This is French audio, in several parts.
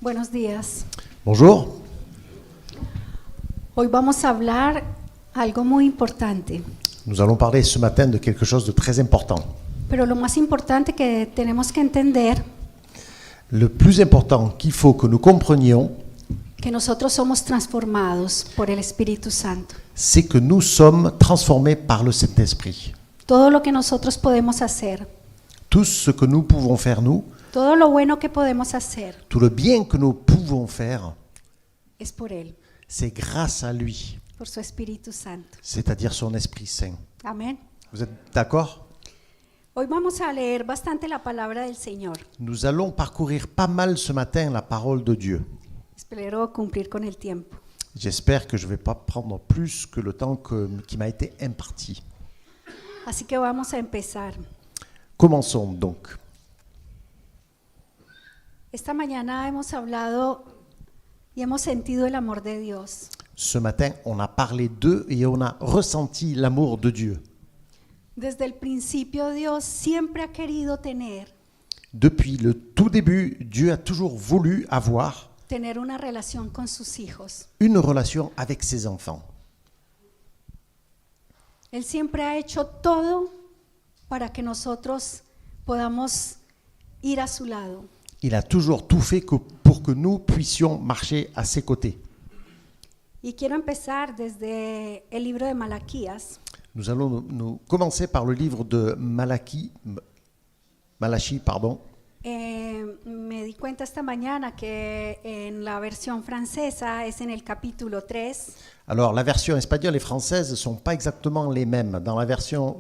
Buenos días. Bonjour. Hoy vamos a hablar algo muy importante, Nous allons parler ce matin de quelque chose de très important. pero lo más importante que tenemos que entender Le plus important qu'il faut que nous comprenions, que nosotros somos transformados por el Espíritu Santo. c'est que nous sommes transformés par le Saint-Esprit. Todo lo que nosotros podemos hacer, Tout ce que nous pouvons faire, nous, todo lo bueno que podemos hacer tout le bien que nous pouvons faire, es por Él, c'est grâce à lui, por su Espíritu Santo. c'est-à-dire son Esprit Saint. Amén. Vous êtes d'accord? Hoy vamos a leer bastante la palabra del Señor. Nous allons parcourir pas mal ce matin la parole de Dieu. Espero cumplir con el tiempo. J'espère que je ne vais pas prendre plus que le temps qui m'a été imparti. Así que vamos a empezar. Commençons donc. Esta mañana hemos hablado y hemos sentido el amor de Dios. Ce matin, on a parlé d'eux et on a ressenti l'amour de Dieu. Desde el principio Dios siempre ha querido tener Depuis le tout début, Dieu a toujours voulu avoir una relación con sus hijos. une relation avec ses enfants. Él siempre ha hecho todo para que nosotros podamos ir a su lado. Il a toujours tout fait pour que nous puissions marcher à ses côtés. Y quiero empezar desde el libro de Malaquías, Nous allons nous commencer par le livre de Malachi. Me di cuenta esta mañana que en la versión francesa es en el capítulo 3. Alors, la version espagnole et française ne sont pas exactement les mêmes. Dans la version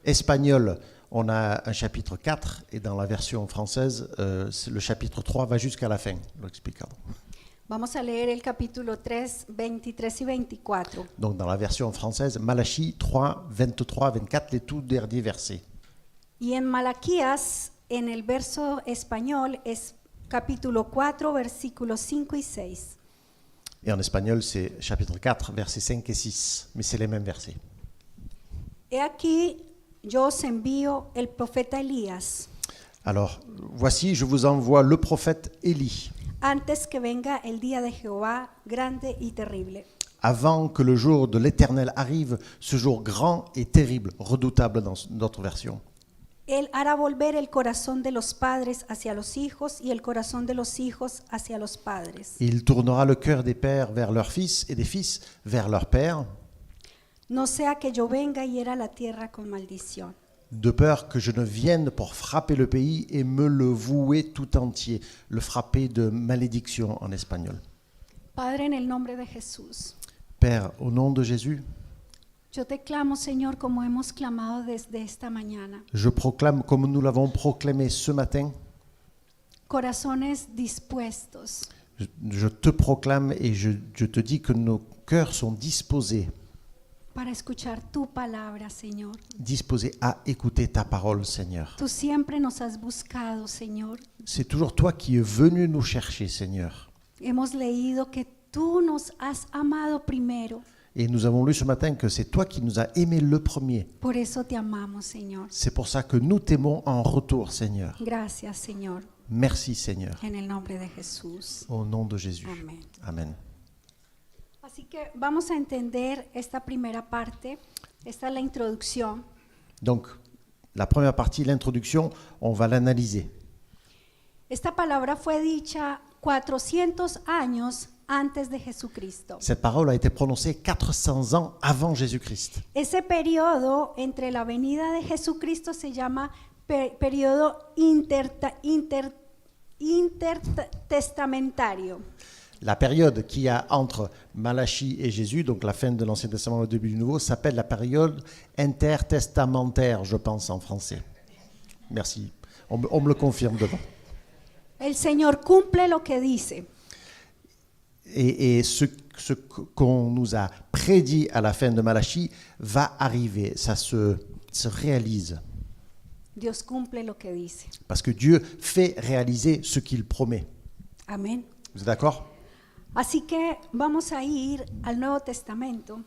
espagnole, on a un chapitre 4 et dans la version française, le chapitre 3 va jusqu'à la fin. Lo explicado. Vamos a leer el capítulo 3, 23 y 24. Donc, dans la version française, Malachie 3, 23, 24, les tout derniers versets. Y en Malaquías, en el verso español, es capítulo 4, versículos 5 y 6. Et en espagnol, c'est chapitre 4, versets 5 et 6, mais c'est les mêmes versets. He aquí, yo os envío el profeta Elías, Alors, voici, je vous envoie le prophète Élie, antes que venga el día de Jehová grande y terrible. avant que le jour de l'Éternel arrive, ce jour grand et terrible, redoutable dans notre version. Él hará volver el corazón de los padres hacia los hijos y el corazón de los hijos hacia los padres. Il tournera le cœur des pères vers leurs fils et des fils vers leurs pères, No sea que yo venga y hiera la tierra con maldición. de peur que je ne vienne pour frapper le pays et me le vouer tout entier, le frapper de malédiction en espagnol. Padre, en el nombre de Jesús, Père, au nom de Jésus, yo te clamo, Señor, como hemos clamado desde esta mañana. je proclame, comme nous l'avons proclamé ce matin, Corazones dispuestos, je te proclame et je te dis que nos cœurs sont disposés para escuchar tu palabra, Señor. à écouter ta parole, Seigneur. Tú siempre nos has buscado, Señor. C'est toujours toi qui es venu nous chercher, Seigneur. Hemos leído que tú nos has amado primero. Et nous avons lu ce matin que c'est toi qui nous as aimés le premier. Por eso te amamos, Señor. C'est pour ça que nous t'aimons en retour, Seigneur. Gracias, Señor. Merci, Seigneur. En el nombre de Jesús. Au nom de Jésus. Amén. Amen. Así que vamos a entender esta primera parte. Esta es la introducción. Donc, la première partie, l'introduction, on va l'analyser. Esta palabra fue dicha 400 años antes de Jesucristo. Cette parole a été prononcée 400 ans avant Jésus-Christ. Ese periodo entre la venida de Jesucristo se llama periodo intertestamentario. La période qu'il y a entre Malachie et Jésus, donc la fin de l'Ancien Testament et le début du Nouveau, s'appelle la période intertestamentaire, je pense en français. Merci. On me le confirme devant. El Señor cumple lo que dice. Et ce qu'on nous a prédit à la fin de Malachie va arriver, ça se réalise. Dios cumple lo que dice. Parce que Dieu fait réaliser ce qu'il promet. Amén. Vous êtes d'accord? Así que vamos a ir al Nuevo Testamento,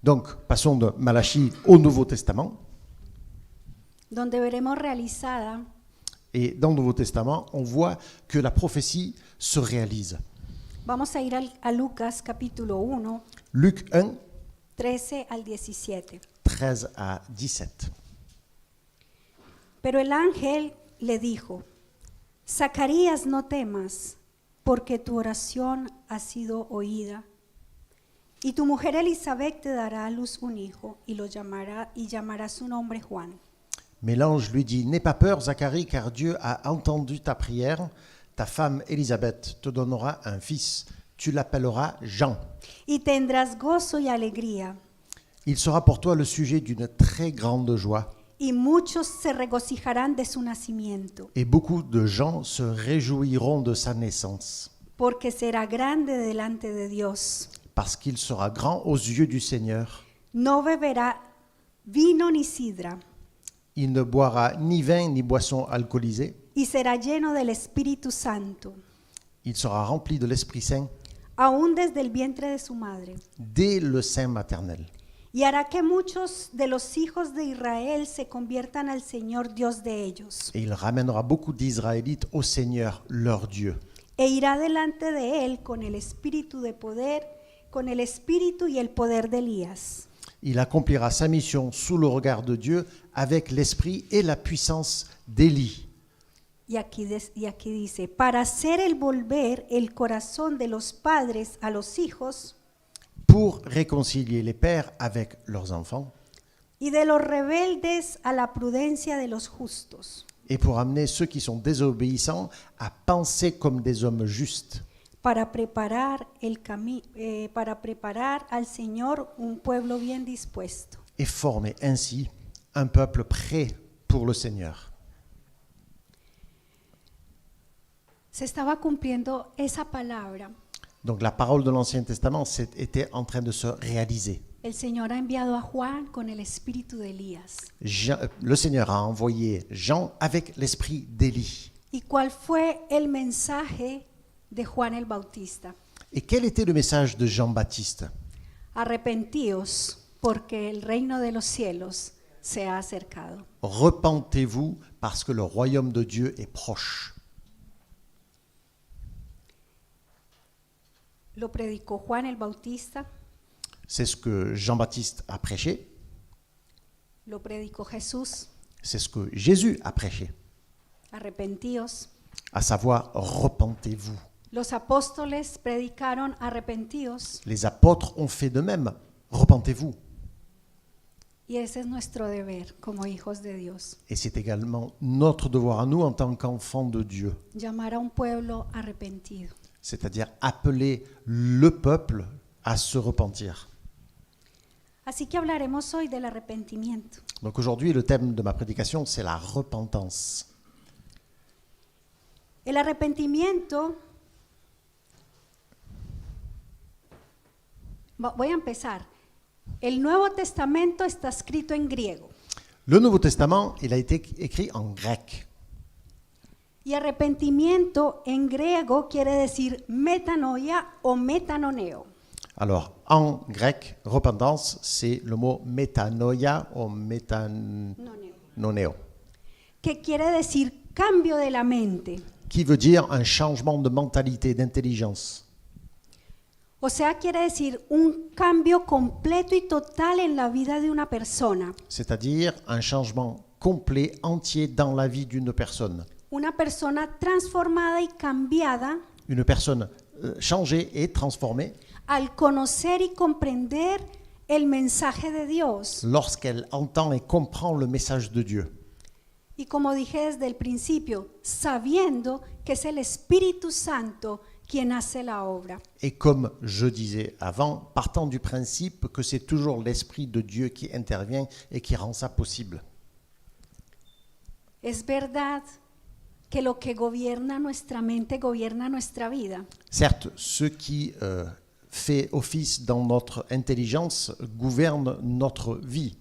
Donc, passons de Malachie au Nouveau Testament, donde veremos realizada Et dans le Nouveau Testament, on voit que la prophétie se réalise. Vamos a ir a Lucas capítulo 1, Luc 1, 13 al 17. 13 à 17. Pero el ángel le dijo, Zacarías, no temas, porque tu oración ha sido oída. Y tu mujer Elizabeth te dará a luz un hijo y llamará su nombre Juan. Mais l'ange lui dit, n'aie pas peur, Zacharie, car Dieu a entendu ta prière. Ta femme Élisabeth te donnera un fils. Tu l'appelleras Jean. Y tendrás gozo y alegría, Il sera pour toi le sujet d'une très grande joie. y muchos se regocijarán de su nacimiento, Et beaucoup de gens se réjouiront de sa naissance, porque será grande delante de Dios. parce qu'il sera grand aux yeux du Seigneur. No beberá vino ni sidra, Il ne boira ni vin ni boisson alcoolisée. y será lleno del Espíritu Santo, Il sera rempli de l'Esprit Saint aún desde el vientre de su madre. dès le sein maternel. Y hará que muchos de los hijos de Israel se conviertan al Señor Dios de ellos. Et il ramènera beaucoup d'Israélites au Seigneur, leur Dieu. E irá delante de él con el espíritu de poder, con el espíritu y el poder de Elías. Il accomplira sa mission sous le regard de Dieu avec l'esprit et la puissance d'Élie. Y aquí dice, para hacer el volver el corazón de los padres a los hijos Pour réconcilier les pères avec leurs enfants y de los rebeldes a la prudencia de los justos, et pour amener ceux qui sont désobéissants à penser comme des hommes justes, para preparar al Señor un pueblo bien dispuesto. et former ainsi un peuple prêt pour le Seigneur. Se estaba cumpliendo esa palabra. Donc la parole de l'Ancien Testament était en train de se réaliser. El Señor ha enviado a Juan con el espíritu de Elías. Le Seigneur a envoyé Jean avec l'esprit d'Élie. ¿Y cuál fue el mensaje de Juan el Bautista? Et quel était le message de Jean-Baptiste? Arrepentíos, porque el reino de los cielos se ha acercado. Repentez-vous parce que le royaume de Dieu est proche. Lo predicó Juan el Bautista, C'est ce que Jean-Baptiste a prêché, lo predicó Jesús. c'est ce que Jésus a prêché, Arrepentíos. à savoir repentez-vous. Los apóstoles predicaron arrepentíos, Les apôtres ont fait de même, repentez-vous. y ese es nuestro deber como hijos de Dios, Et c'est également notre devoir à nous en tant qu'enfants de Dieu, llamar a un pueblo arrepentido. c'est-à-dire appeler le peuple à se repentir. Así que hablaremos hoy del arrepentimiento. Donc aujourd'hui, le thème de ma prédication, c'est la repentance. El arrepentimiento, voy a empezar. El Nuevo Testamento está escrito en griego Le Nouveau Testament, il a été écrit en grec. y arrepentimiento en griego quiere decir metanoia o metanoneo. Alors, en grec, repentance, c'est le mot metanoia ou metanoneo, Que quiere decir cambio de la mente. qui veut dire un changement de mentalité, d'intelligence. O sea, quiere decir un cambio completo y total en la vida de una persona. C'est-à-dire un changement complet, entier dans la vie d'une personne. Una persona transformada y cambiada Une personne changée et transformée al conocer y comprender el mensaje de Dios. lorsqu'elle entend et comprend le message de Dieu. Y como dije desde el principio, sabiendo que es el Espíritu Santo quien hace la obra. Et comme je disais avant, partant du principe que c'est toujours l'Esprit de Dieu qui intervient et qui rend ça possible. Es verdad que lo que gobierna nuestra mente gobierna nuestra vida. Certes, ce qui fait office dans notre intelligence gouverne notre vie.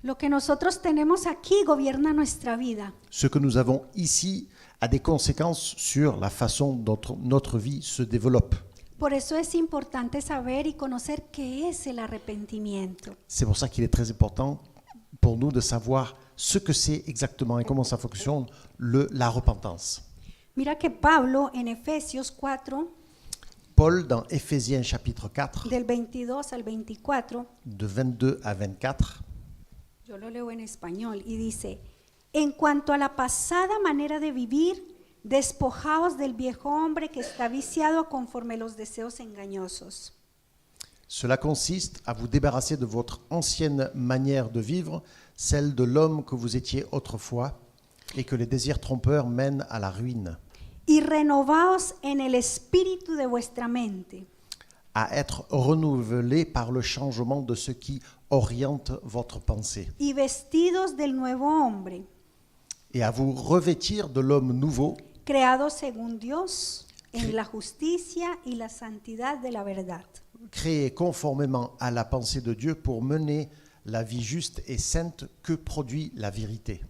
Lo que nosotros tenemos aquí gobierna nuestra vida. Ce que nous avons ici a des conséquences sur la façon dont notre vie se développe. Por eso es importante saber y conocer qué es el arrepentimiento. C'est pour ça qu'il est très important pour nous de savoir ce que c'est exactement et comment ça fonctionne, la repentance. Mira que Pablo en Efesios 4, Paul, dans Éphésiens chapitre 4, del 22 al 24, de 22 à 24, yo lo leo en español y dice, en cuanto a la pasada manera de vivir, despojaos del viejo hombre que está viciado conforme los deseos engañosos. cela consiste à vous débarrasser de votre ancienne manière de vivre, celle de l'homme que vous étiez autrefois, et que les désirs trompeurs mènent à la ruine, Y renovaos en el espíritu de vuestra mente, à être renouvelé par le changement de ce qui oriente votre pensée, y vestidos del nuevo hombre, et à vous revêtir de l'homme nouveau, creado según Dios en la justicia y la santidad de la verdad. créé conformément à la pensée de Dieu pour mener la vie juste et sainte que produit la vérité.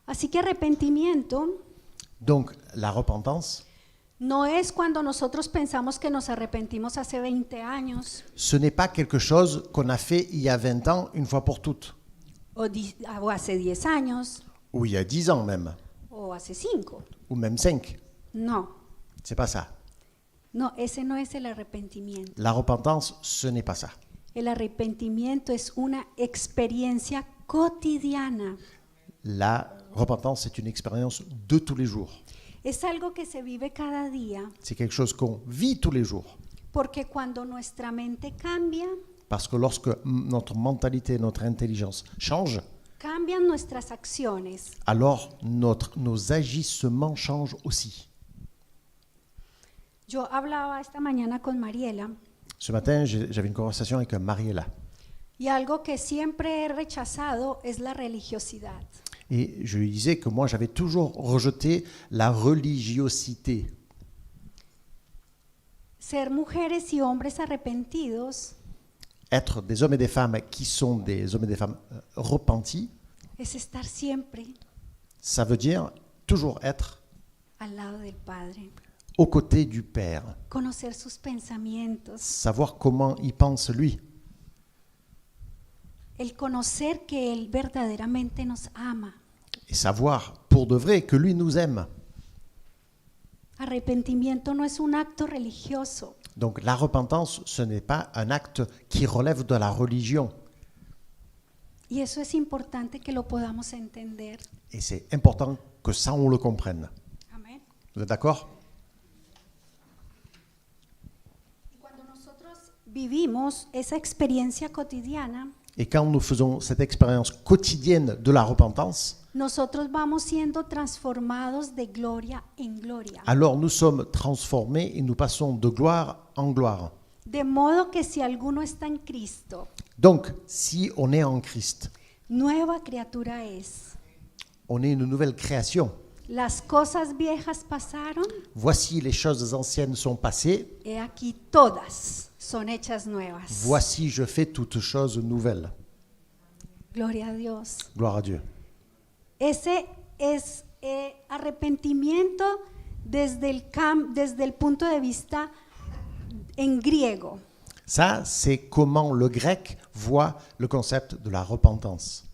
Así que arrepentimiento Donc, la repentance, no es cuando nosotros pensamos que nos arrepentimos hace 20 años ce n'est pas quelque chose qu'on a fait il y a 20 ans, une fois pour toutes, o hace 10 años ou il y a 10 ans même, o hace 5. ou même 5. No, C'est pas ça. no, ese no es el arrepentimiento. La repentance, ce n'est pas ça. El arrepentimiento es una experiencia cotidiana. La repentance, c'est une expérience de tous les jours. Es algo que se vive cada día, C'est quelque chose qu'on vit tous les jours. porque cuando nuestra mente cambia, Parce que lorsque notre mentalité, notre intelligence changent, cambian nuestras acciones. alors nos agissements changent aussi. Yo hablaba esta mañana con Mariela Ce matin, j'avais une conversation avec Mariela. y algo que siempre he rechazado es la religiosidad. Et je lui disais que moi, j'avais toujours rejeté la religiosité. Ser mujeres y hombres arrepentidos Être des hommes et des femmes qui sont des hommes et des femmes repentis, es estar siempre ça veut dire toujours être al lado del Padre, aux côtés du Père, conocer sus pensamientos, savoir comment il pense lui, el conocer que Él verdaderamente nos ama. et savoir pour de vrai que lui nous aime. Arrepentimiento no es un acto religioso, Donc la repentance, ce n'est pas un acte qui relève de la religion. y eso es importante que lo podamos entender. Et c'est important que ça, on le comprenne. Amén. Vous êtes d'accord? Y cuando nosotros vivimos esa experiencia cotidiana, Et quand nous faisons cette expérience quotidienne de la repentance, nosotros vamos siendo transformados de gloria en gloria. alors nous sommes transformés et nous passons de gloire en gloire. De modo que si alguno está en Cristo, Donc, si on est en Christ, nueva criatura es. on est une nouvelle création. Las cosas viejas pasaron, Voici les choses anciennes sont passées, he aquí todas son hechas nuevas. voici je fais toutes choses nouvelles. Gloria a Dios. Gloire à Dieu. Ese es arrepentimiento desde el punto de vista en griego. Ça, c'est comment le grec voit le concept de la repentance.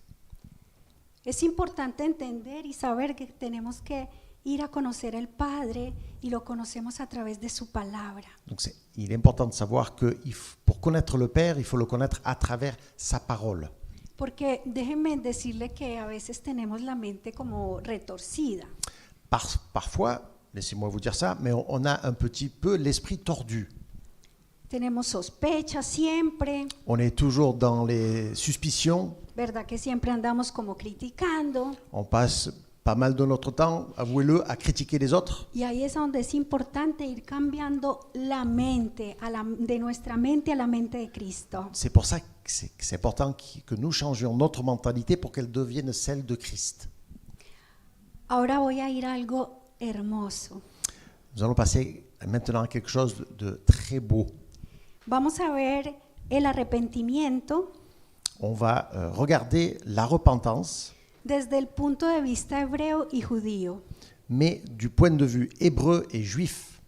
Es importante entender y saber que tenemos que ir a conocer al Padre y lo conocemos a través de su palabra. Donc il est important de savoir que pour connaître le Père, il faut le connaître à travers sa parole. Porque déjenme decirle que a veces tenemos la mente como retorcida. Parfois, laissez-moi vous dire ça, mais on a un petit peu l'esprit tordu. Tenemos sospechas siempre, On est toujours dans les suspicions, ¿verdad? Que siempre andamos como criticando. on passe pas mal de notre temps, avouez-le, à critiquer les autres. Y ahí es donde es importante ir cambiando la mente, de nuestra mente a la mente de Cristo. C'est pour ça que c'est important que nous changions notre mentalité pour qu'elle devienne celle de Christ. Ahora voy a ir a algo hermoso. Nous allons passer maintenant à quelque chose de très beau. Vamos a ver el arrepentimiento On va regarder la repentance, desde el punto de vista hebreo y judío. mais du point de vue hébreu et juif.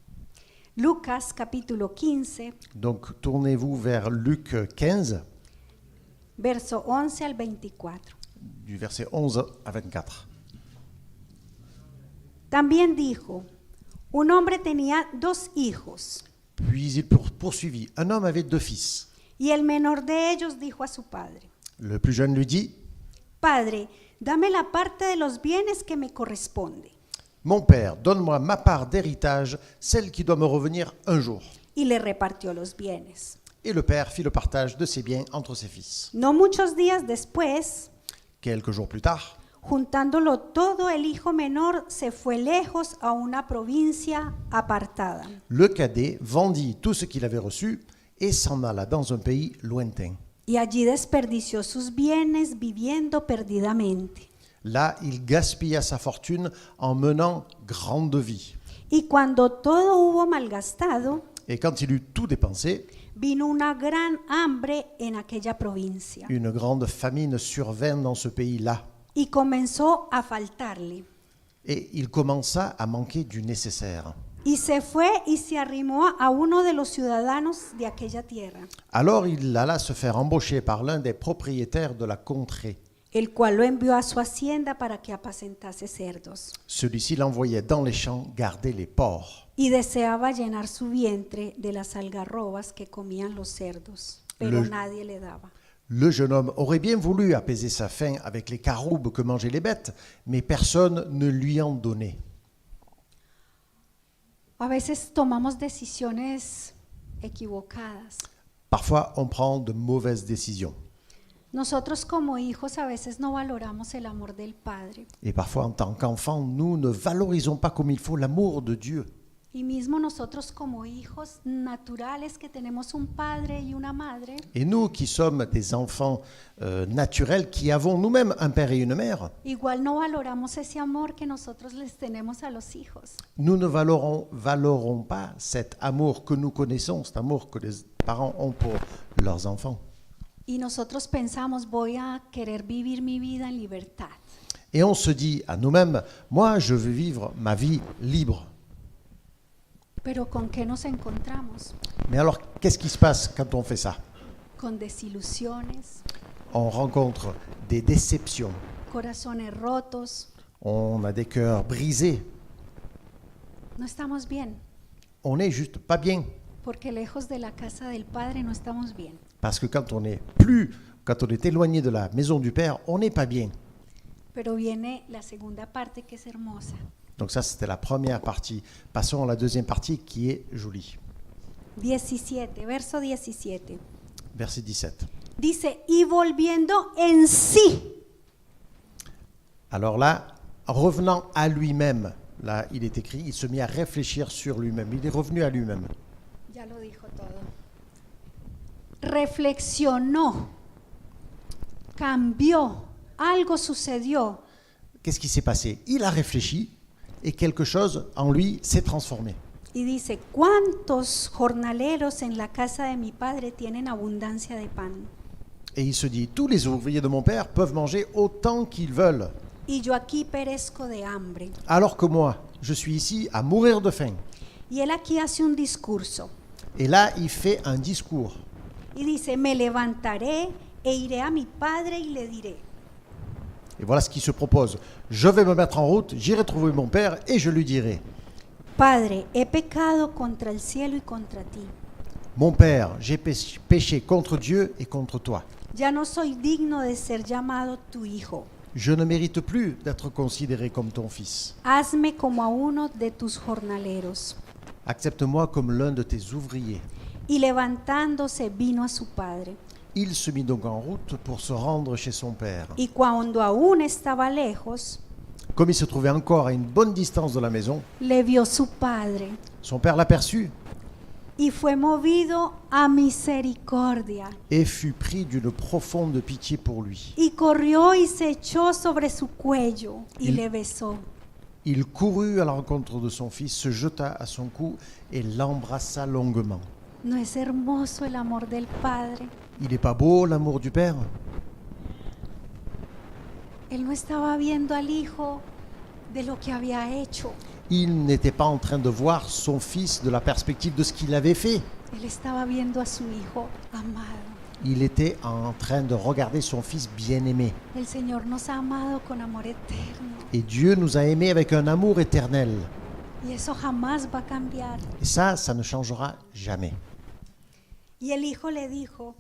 Lucas capítulo 15, Donc tournez-vous vers Luc 15, verso 11 al 24. du verset 11 à 24. También dijo, un hombre tenía 2 hijos, Puis il poursuivit. Un homme avait 2 fils. y el menor de ellos dijo a su padre, Le plus jeune lui dit, Padre, dame la parte de los bienes que me corresponde. mon père, donne-moi ma part d'héritage, celle qui doit me revenir un jour. Y le repartió los bienes. Et le père fit le partage de ses biens entre ses fils. No muchos días después, Quelques jours plus tard, juntándolo todo, el hijo menor se fue lejos a una provincia apartada. le cadet vendit tout ce qu'il avait reçu et s'en alla dans un pays lointain. Y allí desperdició sus bienes viviendo perdidamente. Là, il gaspilla sa fortune en menant grande vie. Y cuando todo hubo malgastado, Et quand il eut tout dépensé, vino una gran hambre en aquella provincia. une grande famine survint dans ce pays-là. Y comenzó a faltarle. Et il commença à manquer du nécessaire. Y se fue y se arrimó a uno de los ciudadanos de aquella tierra, Alors il alla se faire embaucher par l'un des propriétaires de la contrée. el cual lo envió a su hacienda para que apacentase cerdos. Celui-ci l'envoyait dans les champs garder les porcs. Y deseaba llenar su vientre de las algarrobas que comían los cerdos, pero nadie le daba. Le jeune homme aurait bien voulu apaiser sa faim avec les caroubes que mangeaient les bêtes, mais personne ne lui en donnait. A veces tomamos decisiones equivocadas. Parfois, on prend de mauvaises décisions. Nosotros como hijos a veces no valoramos el amor del Padre. Et parfois, en tant qu'enfants, nous ne valorisons pas comme il faut l'amour de Dieu. Y mismo nosotros como hijos naturales que tenemos un padre y una madre, Et nous qui sommes des enfants naturels, qui avons nous-mêmes un père et une mère, igual no valoramos ese amor que nosotros les tenemos a los hijos. nous ne valorons pas cet amour que nous connaissons, cet amour que les parents ont pour leurs enfants. Y nosotros pensamos, voy a querer vivir mi vida en libertad. Et on se dit à nous-mêmes, moi je veux vivre ma vie libre. Pero ¿con qué nos encontramos? Mais alors, qu'est-ce qui se passe quand on fait ça? Con desilusiones, On rencontre des déceptions, corazones rotos, on a des cœurs brisés, no estamos bien, on n'est juste pas bien. porque lejos de la casa del Padre no estamos bien. Parce que quand on est éloigné de la maison du Père, on n'est pas bien. Pero viene la segunda parte que es hermosa. Donc ça, c'était la première partie. Passons à la deuxième partie qui est jolie. 17, verso 17. Verset 17. Dice, y volviendo en sí. Alors là, revenant à lui-même, là, il est écrit, il se mit à réfléchir sur lui-même. Il est revenu à lui-même. Ya lo dijo todo. Reflexionó, cambió, algo sucedió. Qu'est-ce qui s'est passé? Il a réfléchi et quelque chose en lui s'est transformé. Y dice, ¿cuántos jornaleros en la casa de mi padre tienen abundancia de pan? Et il se dit, tous les ouvriers de mon père peuvent manger autant qu'ils veulent, Y yo aquí perezco de hambre. alors que moi, je suis ici à mourir de faim. Y él aquí hace un discurso. Et là, il fait un discours. Y dice, me levantaré e iré a mi padre y le diré. Et voilà ce qu'il se propose. Je vais me mettre en route, j'irai trouver mon père et je lui dirai, Padre, he pecado contra el cielo y contra ti. mon père, j'ai péché contre Dieu et contre toi. Ya no soy digno de ser llamado tu hijo. Je ne mérite plus d'être considéré comme ton fils. Hazme como a uno de tus jornaleros. Accepte-moi comme l'un de tes ouvriers. Y levantándose vino a su padre. Il se mit donc en route pour se rendre chez son père. Y cuando aún estaba lejos, Comme il se trouvait encore à une bonne distance de la maison, le vio su padre son père l'aperçut y fue movido a misericordia. et fut pris d'une profonde pitié pour lui. Y corrió y se echó sobre su cuello y le besó. Il courut à la rencontre de son fils, se jeta à son cou et l'embrassa longuement. ¿No es hermoso el amor del Padre? Il n'est pas beau l'amour du Père? Él no estaba viendo al hijo de lo que había hecho. Il n'était pas en train de voir son fils de la perspective de ce qu'il avait fait. Él estaba viendo a su hijo amado. Il était en train de regarder son fils bien-aimé. El Señor nos ha amado con amor eterno Et Dieu nous a aimés avec un amour éternel. y eso jamás va a cambiar. Et ça ne changera jamais. Y el hijo le dijo,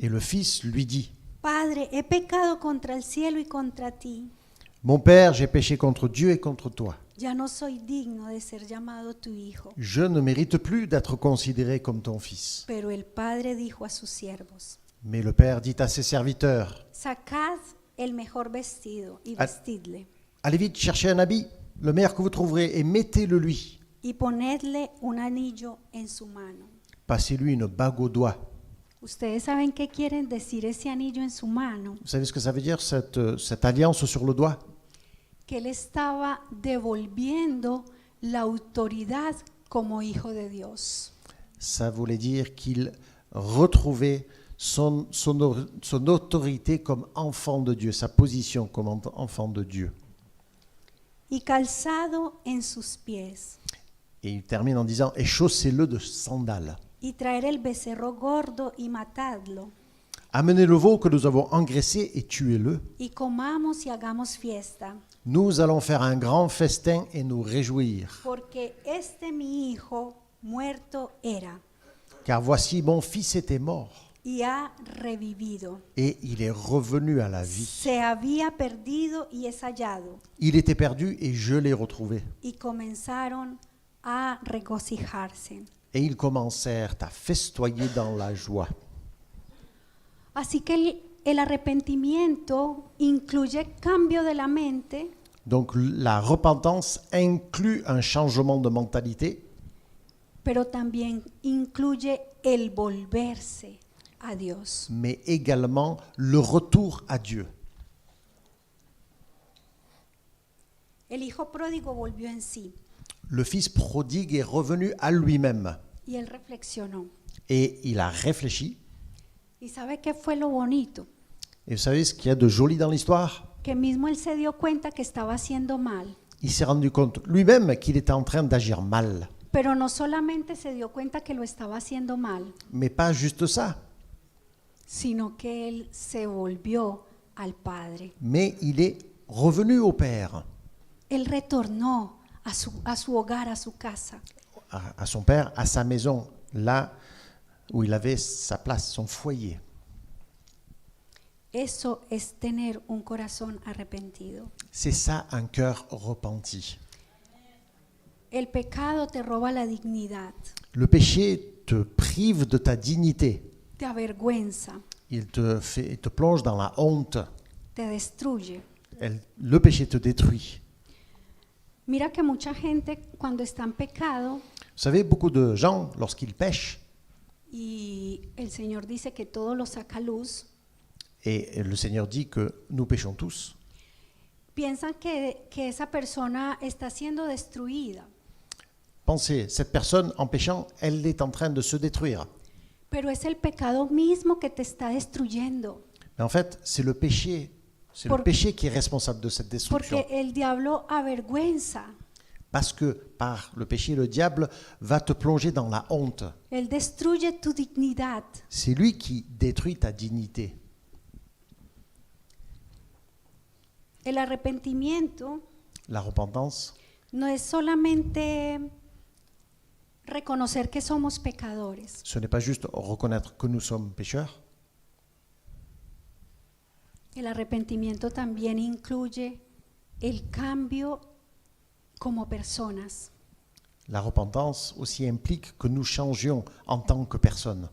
Et le fils lui dit, Padre, he pecado contra el cielo y contra ti. mon père, j'ai péché contre Dieu et contre toi. Ya no soy digno de ser llamado tu hijo. Je ne mérite plus d'être considéré comme ton fils. Pero el padre dijo a sus siervos, Mais le père dit à ses serviteurs, sacad el mejor vestido y Ah. vestidle, allez vite chercher un habit, le meilleur que vous trouverez, et mettez-le lui. y ponedle un anillo en su mano. Passez-lui une bague au doigt. ¿Ustedes saben qué quieren decir ese anillo en su mano? Vous savez ce que ça veut dire, cette alliance sur le doigt? Que él estaba devolviendo la autoridad como hijo de Dios. Ça voulait dire qu'il retrouvait son autorité comme enfant de Dieu, sa position comme enfant de Dieu. Y calzado en sus pies, Et il termine en disant, et chaussez-le de sandales. y traer el becerro gordo y matadlo, Amenez le veau que nous avons engraissé et tuez-le. y comamos y hagamos fiesta, Nous allons faire un grand festin et nous réjouir. porque este mi hijo muerto era Car voici, mon fils était mort y ha revivido. et il est revenu à la vie. Se había perdido y es hallado. Il était perdu et je l'ai retrouvé. Y comenzaron a regocijarse. Et ils commencèrent à festoyer dans la joie. Así que el arrepentimiento incluye cambio de la mente, Donc la repentance inclut un changement de mentalité, pero también incluye el volverse a Dios. mais également le retour à Dieu. El hijo pródigo volvió en sí Le fils prodigue est revenu à lui-même y él reflexionó. et il a réfléchi. ¿Y sabe qué fue lo bonito? Et vous savez ce qu'il y a de joli dans l'histoire? Que mismo él se dio cuenta que estaba haciendo mal, Il s'est rendu compte lui-même qu'il était en train d'agir mal. pero no solamente se dio cuenta que lo estaba haciendo mal, Mais pas juste ça, sino que él se volvió al Padre. mais il est revenu au Père, Él retornó a su hogar, a su casa. à son Père, à sa maison, là où il avait sa place, son foyer. Eso es tener un corazón arrepentido. C'est ça un cœur repenti. El pecado te roba la dignidad, Le péché te prive de ta dignité. te avergüenza, Il te plonge dans la honte. te destruye. Le péché te détruit. Mira que mucha gente cuando está en pecado Vous savez, beaucoup de gens, lorsqu'ils pêchent, y el Señor dice que todo lo saca a luz, et le Seigneur dit que nous péchons tous, piensan que esa persona está siendo destruida. pensez, cette personne, en péchant, elle est en train de se détruire. Pero es el pecado mismo que te está destruyendo. Mais en fait, c'est le péché. C'est le péché qui est responsable de cette destruction. Porque el diablo avergüenza. Parce que par le péché, le diable va te plonger dans la honte. Él destruye tu dignidad. C'est lui qui détruit ta dignité. El arrepentimiento La repentance, no es solamente reconocer que somos pecadores, ce n'est pas juste reconnaître que nous sommes pécheurs. el arrepentimiento también incluye el cambio como personas. La repentance aussi implique que nous changions en tant que personne.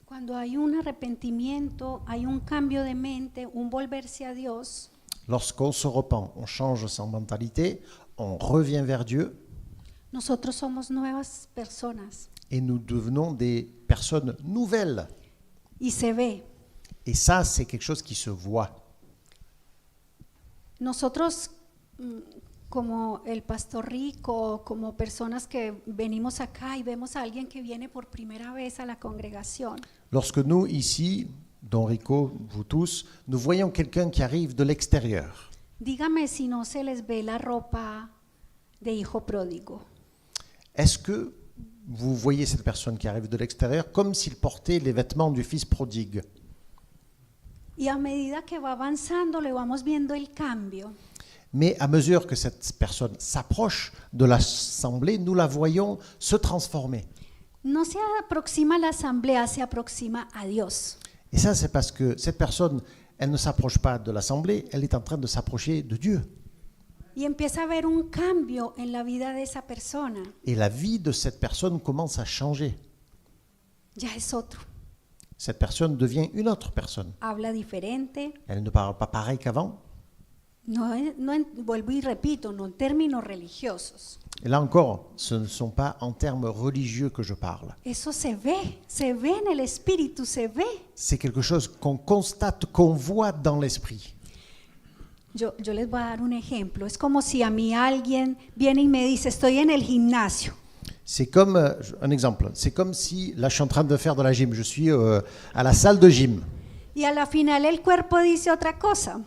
Cuando hay un arrepentimiento, hay un cambio de mente, un volverse a Dios, Lorsqu'on se repent, on change sa mentalité, on revient vers Dieu nosotros somos nuevas personas et nous devenons des personnes nouvelles. y se ve. Et ça, c'est quelque chose qui se voit. Nosotros, como el pastor Rico, como personas que venimos acá y vemos a alguien que viene por primera vez a la congregación, Lorsque nous, ici, Don Rico, vous tous, nous voyons quelqu'un qui arrive de l'extérieur, dígame si no se les ve la ropa de hijo pródigo. est-ce que vous voyez cette personne qui arrive de l'extérieur comme s'il portait les vêtements du fils prodigue. Y a medida que va avanzando, le vamos viendo el cambio. Mais à mesure que cette personne s'approche de l'assemblée, nous la voyons se transformer. No se aproxima a la asamblea, se aproxima a Dios. Et ça, c'est parce que cette personne, elle ne s'approche pas de l'assemblée, elle est en train de s'approcher de Dieu. Y empieza a haber un cambio en la vida de esa persona. Et la vie de cette personne commence à changer. Ya es otro. Cette personne devient une autre personne. Habla diferente. Elle ne parle pas pareil qu'avant. Vuelvo y repito, no en términos religiosos. Et là encore, ce ne sont pas en termes religieux que je parle. Eso se ve en el espíritu, se ve. C'est quelque chose qu'on constate, qu'on voit dans l'esprit. Yo les voy a dar un ejemplo. Es como si a mí alguien viene y me dice, estoy en el gimnasio. C'est comme, un exemple, c'est comme si, là je suis en train de faire de la gym, je suis à la salle de gym. Y a la final el cuerpo dice otra cosa.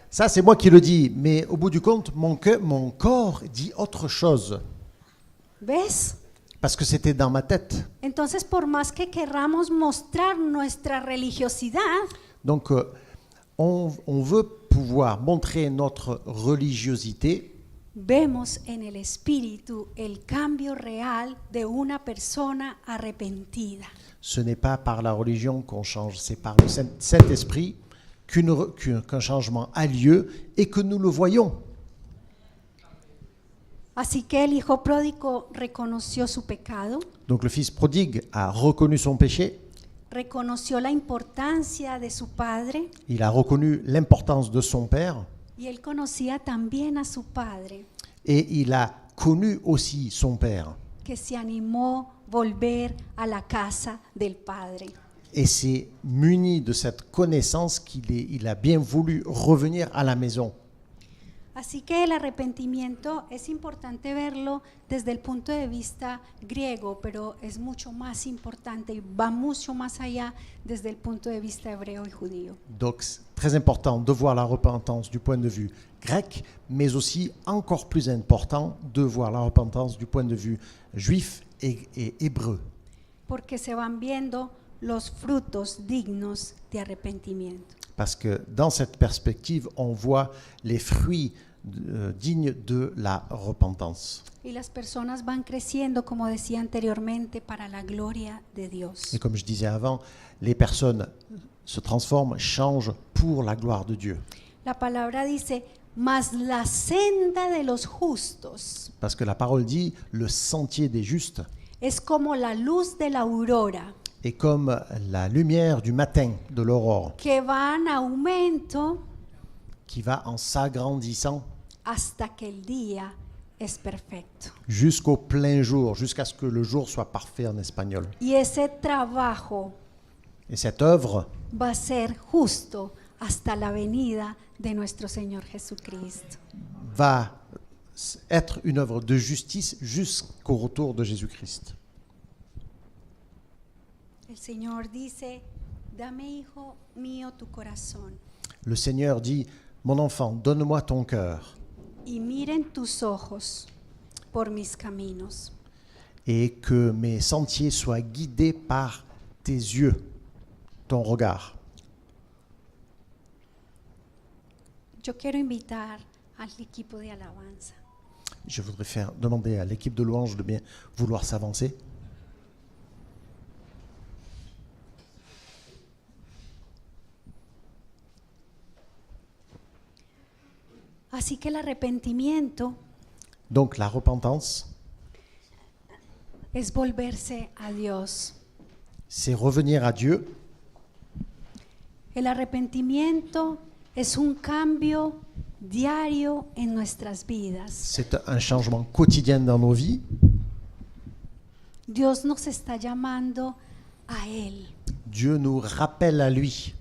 Ça c'est moi qui le dis, mais au bout du compte, mon corps dit autre chose. ¿Ves? Parce que c'était dans ma tête. Entonces, por más que querramos mostrar nuestra religiosidad, Donc on veut pouvoir montrer notre religiosité. vemos en el espíritu el cambio real de una persona arrepentida. Ce n'est pas par la religion qu'on change, c'est par le Saint-Esprit qu'un changement a lieu et que nous le voyons. Así que el hijo pródigo reconoció su pecado, Donc le fils prodigue a reconnu son péché, reconoció la importancia de su padre il a reconnu l'importance de son père y él conocía también a su padre, et il a connu aussi son père. que se animó a volver a la casa del padre. Et c'est muni de cette connaissance qu'il a bien voulu revenir à la maison. Así que el arrepentimiento es importante verlo desde el punto de vista griego, pero es mucho más importante y va mucho más allá desde el punto de vista hebreo y judío. Donc c'est très important de voir la repentance du point de vue grec, mais aussi encore plus important de voir la repentance du point de vue juif et hébreu. Porque se van viendo los frutos dignos de arrepentimiento. Parce que dans cette perspective, on voit les fruits dignes de la repentance. Y las personas van creciendo, como decía anteriormente, para la gloria de Dios. Et comme je disais avant, les personnes se transforment, changent pour la gloire de Dieu. La palabra dice, mas la senda de los justos Parce que la parole dit, le sentier des justes es como la luz de la aurora, est comme la lumière du matin, de l'aurore, que va en aumento qui va en s'agrandissant hasta que el día es perfecto. jusqu'au plein jour, jusqu'à ce que le jour soit parfait en espagnol. Y ese trabajo Et cette œuvre va a ser justo hasta la venida de nuestro Señor Jesucristo. va être une œuvre de justice jusqu'au retour de Jésus-Christ. El Señor dice, dame, hijo mío, tu corazón, Le Seigneur dit, mon enfant, donne-moi ton cœur y miren tus ojos por mis caminos. et que mes sentiers soient guidés par tes yeux, ton regard. Yo quiero invitar al equipo de alabanza Je voudrais demander à l'équipe de louange de bien vouloir s'avancer. Así que el arrepentimiento Donc la repentance, es volverse a Dios. c'est revenir à Dieu. El arrepentimiento es un cambio diario en nuestras vidas. C'est un changement quotidien dans nos vies. Dios nos está llamando a Él. Dieu nous rappelle à lui.